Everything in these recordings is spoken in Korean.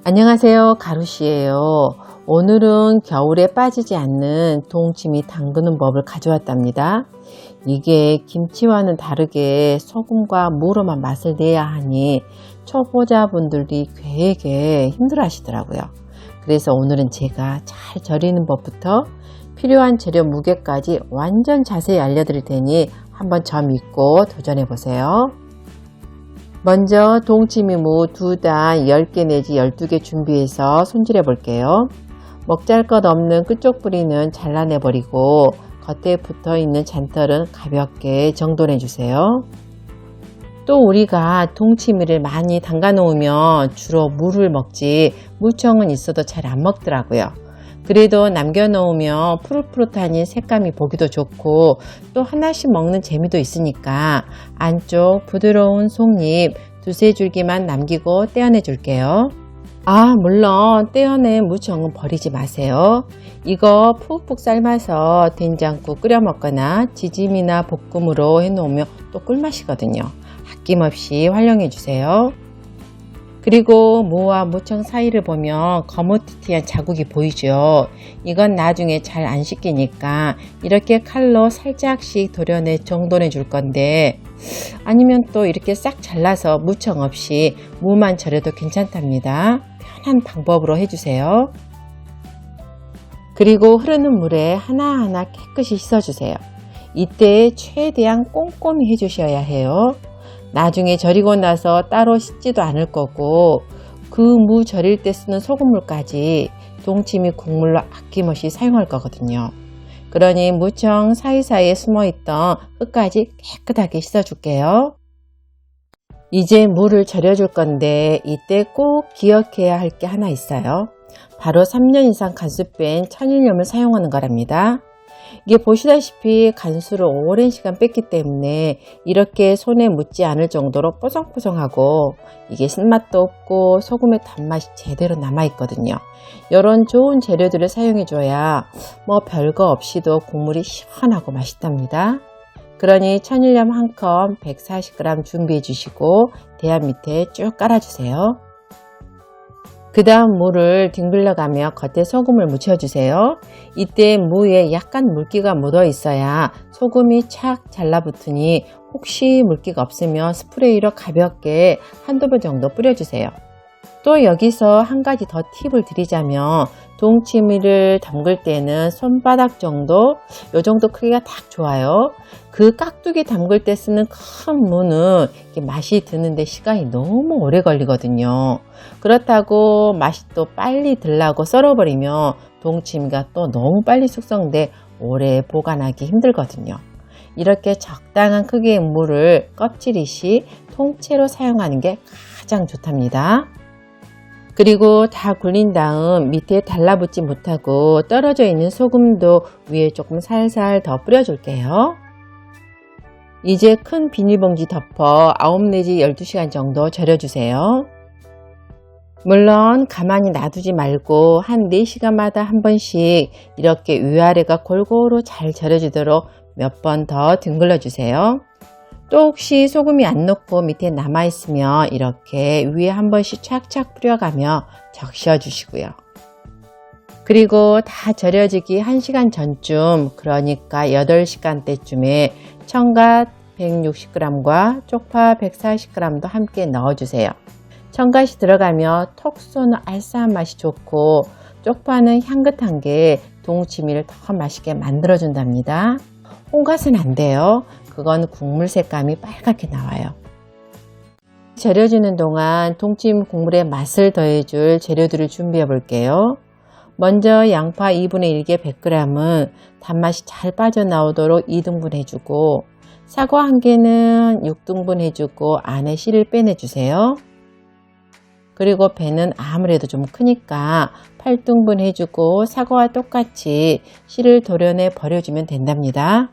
안녕하세요, 가루씨예요. 오늘은 겨울에 빠지지 않는 동치미 담그는 법을 가져왔답니다. 이게 김치와는 다르게 소금과 무로만 맛을 내야 하니 초보자분들이 되게 힘들어 하시더라고요. 그래서 오늘은 제가 잘 절이는 법부터 필요한 재료 무게까지 완전 자세히 알려드릴 테니 한번 저 믿고 도전해 보세요. 먼저 동치미 무 2단 10개 내지 12개 준비해서 손질해 볼게요. 먹잘 것 없는 끝쪽 뿌리는 잘라내 버리고 겉에 붙어 있는 잔털은 가볍게 정돈해 주세요. 또 우리가 동치미를 많이 담가 놓으면 주로 무를 먹지 무청은 있어도 잘 안 먹더라고요. 그래도 남겨 놓으면 푸릇푸릇하니 색감이 보기도 좋고 또 하나씩 먹는 재미도 있으니까 안쪽 부드러운 속잎 2-3줄기만 남기고 떼어내 줄게요. 물론 떼어낸 무청은 버리지 마세요. 이거 푹푹 삶아서 된장국 끓여 먹거나 지짐이나 볶음으로 해 놓으면 또 꿀맛이거든요. 아낌없이 활용해 주세요. 그리고 무와 무청 사이를 보면 거무튀튀한 자국이 보이죠. 이건 나중에 잘 안 씻기니까 이렇게 칼로 살짝씩 도려내 정돈해 줄 건데, 아니면 또 이렇게 싹 잘라서 무청 없이 무만 절여도 괜찮답니다. 편한 방법으로 해주세요. 그리고 흐르는 물에 하나하나 깨끗이 씻어주세요. 이때 최대한 꼼꼼히 해주셔야 해요. 나중에 절이고 나서 따로 씻지도 않을 거고 그 무 절일 때 쓰는 소금물까지 동치미 국물로 아낌없이 사용할 거거든요. 그러니 무청 사이사이에 숨어있던 흙까지 깨끗하게 씻어줄게요. 이제 무를 절여줄 건데 이때 꼭 기억해야 할 게 하나 있어요. 바로 3년 이상 간수 뺀 천일염을 사용하는 거랍니다. 이게 보시다시피 간수를 오랜 시간 뺐기 때문에 이렇게 손에 묻지 않을 정도로 뽀송뽀송하고 이게 신맛도 없고 소금의 단맛이 제대로 남아있거든요. 이런 좋은 재료들을 사용해줘야 별거 없이도 국물이 시원하고 맛있답니다. 그러니 천일염 1컵 140g 준비해 주시고 대야 밑에 쭉 깔아주세요. 그 다음 무를 뒹굴려가며 겉에 소금을 묻혀주세요. 이때 무에 약간 물기가 묻어 있어야 소금이 착 잘라붙으니 혹시 물기가 없으면 스프레이로 가볍게 한두 번 정도 뿌려주세요. 또 여기서 한 가지 더 팁을 드리자면 동치미를 담글 때는 손바닥 정도, 요 정도 크기가 딱 좋아요. 그 깍두기 담글 때 쓰는 큰 무는 맛이 드는데 시간이 너무 오래 걸리거든요. 그렇다고 맛이 또 빨리 들라고 썰어버리면 동치미가 또 너무 빨리 숙성돼 오래 보관하기 힘들거든요. 이렇게 적당한 크기의 무를 껍질이시 통째로 사용하는 게 가장 좋답니다. 그리고 다 굴린 다음 밑에 달라붙지 못하고 떨어져 있는 소금도 위에 조금 살살 더 뿌려줄게요. 이제 큰 비닐봉지 덮어 9 내지 12시간 정도 절여주세요. 물론 가만히 놔두지 말고 한 4시간마다 한 번씩 이렇게 위아래가 골고루 잘 절여지도록 몇 번 더 뒹굴려 주세요. 또 혹시 소금이 안 녹고 밑에 남아있으면 이렇게 위에 한 번씩 착착 뿌려가며 적셔 주시고요. 그리고 다 절여지기 1시간 전쯤, 그러니까 8시간대쯤에 청갓 160g과 쪽파 140g도 함께 넣어주세요. 청갓이 들어가면 톡 쏘는 알싸한 맛이 좋고 쪽파는 향긋한 게 동치미를 더 맛있게 만들어준답니다. 홍갓은 안 돼요. 그건 국물 색감이 빨갛게 나와요. 절여주는 동안 동치미 국물에 맛을 더해줄 재료들을 준비해 볼게요. 먼저 양파 2분의 1개 100g은 단맛이 잘 빠져나오도록 2등분 해주고, 사과 1개는 6등분 해주고 안에 씨를 빼내주세요. 그리고 배는 아무래도 좀 크니까 8등분 해주고 사과와 똑같이 씨를 도려내 버려주면 된답니다.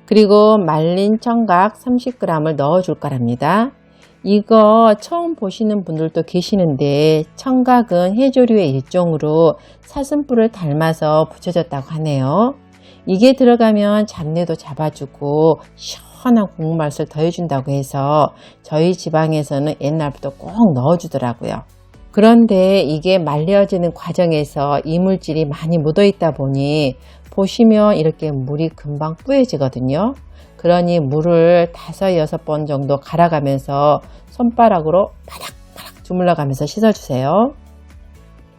그리고 말린 청각 30g을 넣어줄 거랍니다. 이거 처음 보시는 분들도 계시는데 청각은 해조류의 일종으로 사슴뿔을 닮아서 붙여졌다고 하네요. 이게 들어가면 잡내도 잡아주고 시원한 국물 맛을 더해준다고 해서 저희 지방에서는 옛날부터 꼭 넣어주더라고요. 그런데 이게 말려지는 과정에서 이물질이 많이 묻어 있다 보니 보시면 이렇게 물이 금방 뿌얘지거든요. 그러니 물을 5-6번 정도 갈아가면서 손바닥으로 바닥바닥 주물러가면서 씻어주세요.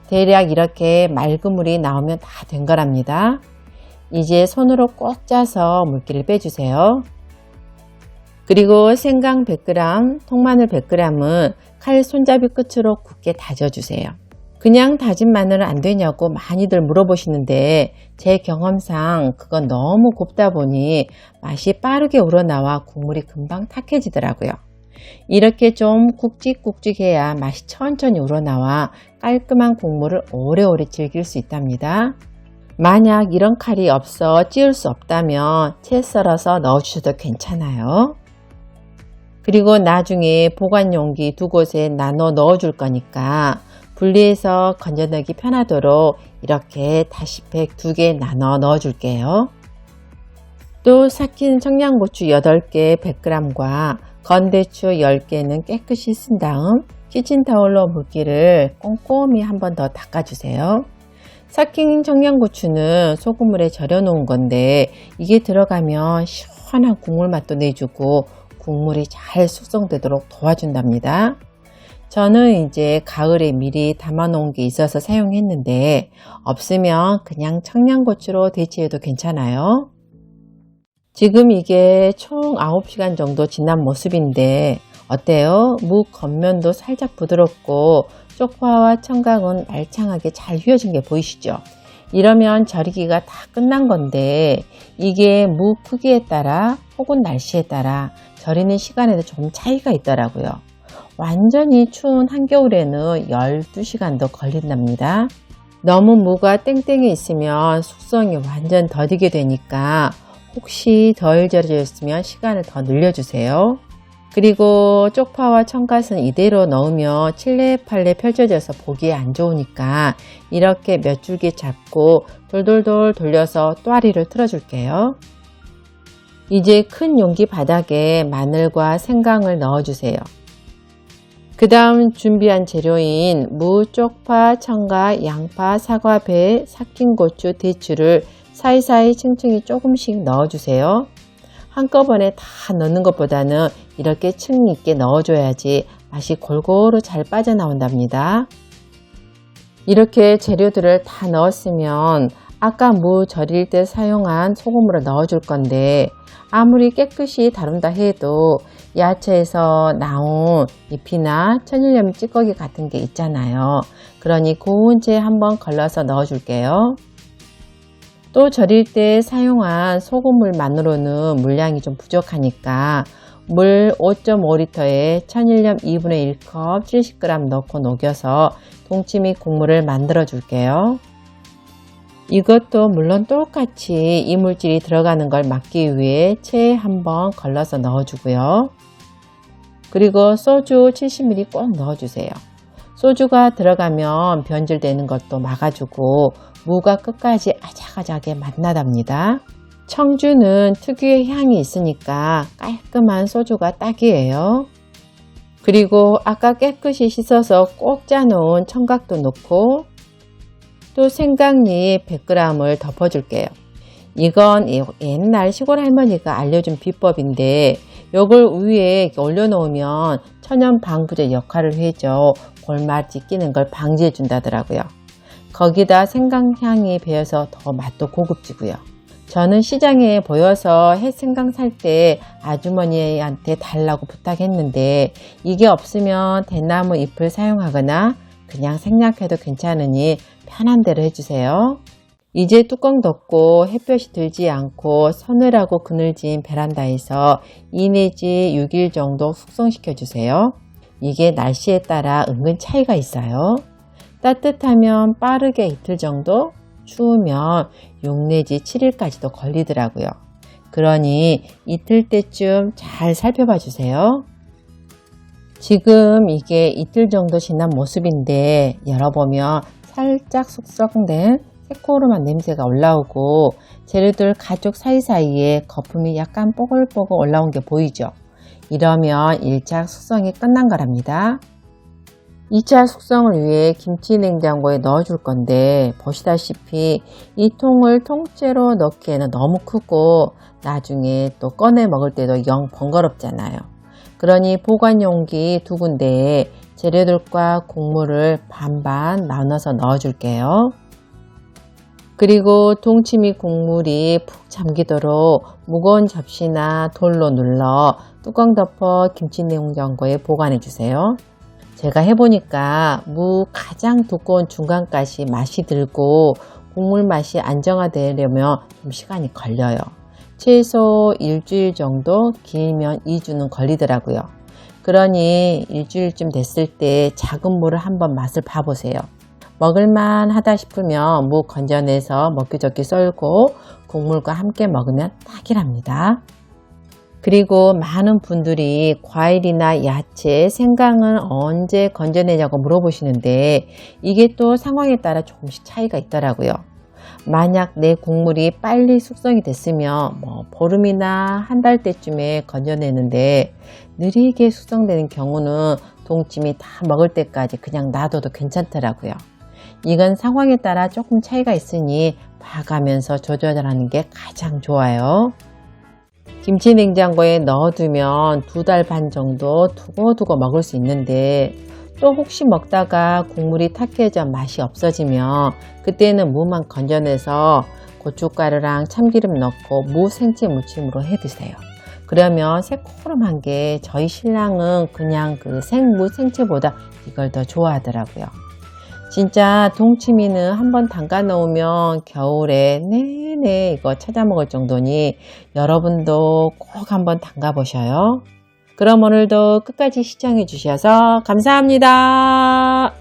대략 이렇게 맑은 물이 나오면 다 된 거랍니다. 이제 손으로 꼭 짜서 물기를 빼주세요. 그리고 생강 100g, 통마늘 100g은 칼 손잡이 끝으로 굵게 다져주세요. 그냥 다진 마늘은 안 되냐고 많이들 물어보시는데 제 경험상 그건 너무 곱다 보니 맛이 빠르게 우러나와 국물이 금방 탁해지더라고요. 이렇게 좀 굵직굵직해야 맛이 천천히 우러나와 깔끔한 국물을 오래오래 즐길 수 있답니다. 만약 이런 칼이 없어 찌울 수 없다면 채 썰어서 넣어주셔도 괜찮아요. 그리고 나중에 보관 용기 2곳에 나눠 넣어줄 거니까 분리해서 건져넣기 편하도록 이렇게 다시팩 2개 나눠 넣어줄게요. 또 삭힌 청양고추 8개 100g과 건대추 10개는 깨끗이 씻은 다음 키친타올로 물기를 꼼꼼히 한 번 더 닦아주세요. 삭힌 청양고추는 소금물에 절여 놓은 건데 이게 들어가면 시원한 국물 맛도 내주고 국물이 잘 숙성되도록 도와준답니다. 저는 이제 가을에 미리 담아 놓은 게 있어서 사용했는데 없으면 그냥 청양고추로 대체해도 괜찮아요. 지금 이게 총 9시간 정도 지난 모습인데 어때요? 무 겉면도 살짝 부드럽고 쪽파와 청각은 말창하게 잘 휘어진 게 보이시죠? 이러면 절이기가 다 끝난 건데 이게 무 크기에 따라 혹은 날씨에 따라 절이는 시간에도 좀 차이가 있더라고요. 완전히 추운 한겨울에는 12시간도 걸린답니다. 너무 무가 땡땡이 있으면 숙성이 완전 더디게 되니까 혹시 덜 절여져 있으면 시간을 더 늘려주세요. 그리고 쪽파와 청갓은 이대로 넣으면 칠레팔레 펼쳐져서 보기에 안 좋으니까 이렇게 몇 줄기 잡고 돌돌돌 돌려서 또아리를 틀어줄게요. 이제 큰 용기 바닥에 마늘과 생강을 넣어주세요. 그 다음 준비한 재료인 무, 쪽파, 청각, 양파, 사과, 배, 삭힌 고추, 대추를 사이사이 층층이 조금씩 넣어주세요. 한꺼번에 다 넣는 것보다는 이렇게 층 있게 넣어줘야지 맛이 골고루 잘 빠져나온답니다. 이렇게 재료들을 다 넣었으면 아까 무 절일 때 사용한 소금물을 넣어줄 건데 아무리 깨끗이 다룬다 해도 야채에서 나온 잎이나 천일염 찌꺼기 같은 게 있잖아요. 그러니 고운 채 한번 걸러서 넣어줄게요. 또 절일 때 사용한 소금물만으로는 물량이 좀 부족하니까 물 5.5리터에 천일염 2분의 1컵 70g 넣고 녹여서 동치미 국물을 만들어 줄게요. 이것도 물론 똑같이 이물질이 들어가는 걸 막기 위해 체에 한번 걸러서 넣어주고요. 그리고 소주 70ml 꼭 넣어주세요. 소주가 들어가면 변질되는 것도 막아주고 무가 끝까지 아작아작하게 맛나답니다. 청주는 특유의 향이 있으니까 깔끔한 소주가 딱이에요. 그리고 아까 깨끗이 씻어서 꼭 짜놓은 청각도 넣고 또 생강잎 100g을 덮어줄게요. 이건 옛날 시골 할머니가 알려준 비법인데 이걸 위에 올려놓으면 천연 방부제 역할을 해줘 골맛이 끼는 걸 방지해 준다더라고요. 거기다 생강향이 배어서 더 맛도 고급지고요. 저는 시장에 보여서 햇생강 살 때 아주머니한테 달라고 부탁했는데 이게 없으면 대나무 잎을 사용하거나 그냥 생략해도 괜찮으니 편한 대로 해주세요. 이제 뚜껑 덮고 햇볕이 들지 않고 서늘하고 그늘진 베란다에서 2 내지 6일 정도 숙성시켜 주세요. 이게 날씨에 따라 은근 차이가 있어요. 따뜻하면 빠르게 이틀 정도, 추우면 6 내지 7일까지도 걸리더라고요. 그러니 이틀 때쯤 잘 살펴봐 주세요. 지금 이게 이틀 정도 지난 모습인데 열어보면 살짝 숙성된 새코르만 냄새가 올라오고 재료들 가죽 사이사이에 거품이 약간 뽀글뽀글 올라온 게 보이죠? 이러면 1차 숙성이 끝난 거랍니다. 2차 숙성을 위해 김치 냉장고에 넣어 줄 건데 보시다시피 이 통을 통째로 넣기에는 너무 크고 나중에 또 꺼내 먹을 때도 영 번거롭잖아요. 그러니 보관 용기 2군데에 재료들과 국물을 반반 나눠서 넣어 줄게요. 그리고 동치미 국물이 푹 잠기도록 무거운 접시나 돌로 눌러 뚜껑 덮어 김치 냉장고에 보관해 주세요. 제가 해보니까 무 가장 두꺼운 중간까지 맛이 들고 국물 맛이 안정화되려면 좀 시간이 걸려요. 최소 일주일 정도, 길면 2주는 걸리더라고요. 그러니 일주일쯤 됐을 때 작은 무를 한번 맛을 봐보세요. 먹을만 하다 싶으면 무 건져내서 먹기좋게 썰고 국물과 함께 먹으면 딱이랍니다. 그리고 많은 분들이 과일이나 야채, 생강은 언제 건져내냐고 물어보시는데 이게 또 상황에 따라 조금씩 차이가 있더라고요. 만약 내 국물이 빨리 숙성이 됐으면 보름이나 한 달 때쯤에 건져내는데 느리게 숙성되는 경우는 동치미 다 먹을 때까지 그냥 놔둬도 괜찮더라고요. 이건 상황에 따라 조금 차이가 있으니 봐가면서 조절하는 게 가장 좋아요. 김치 냉장고에 넣어두면 2달 반 정도 두고두고 먹을 수 있는데 또 혹시 먹다가 국물이 탁해져 맛이 없어지면 그때는 무만 건져내서 고춧가루랑 참기름 넣고 무 생채 무침으로 해 드세요. 그러면 새코름한 게 저희 신랑은 그냥 그 생무 생채보다 이걸 더 좋아하더라고요. 진짜 동치미는 한번 담가 놓으면 겨울에 내내 이거 찾아 먹을 정도니 여러분도 꼭 한번 담가 보셔요. 그럼 오늘도 끝까지 시청해 주셔서 감사합니다.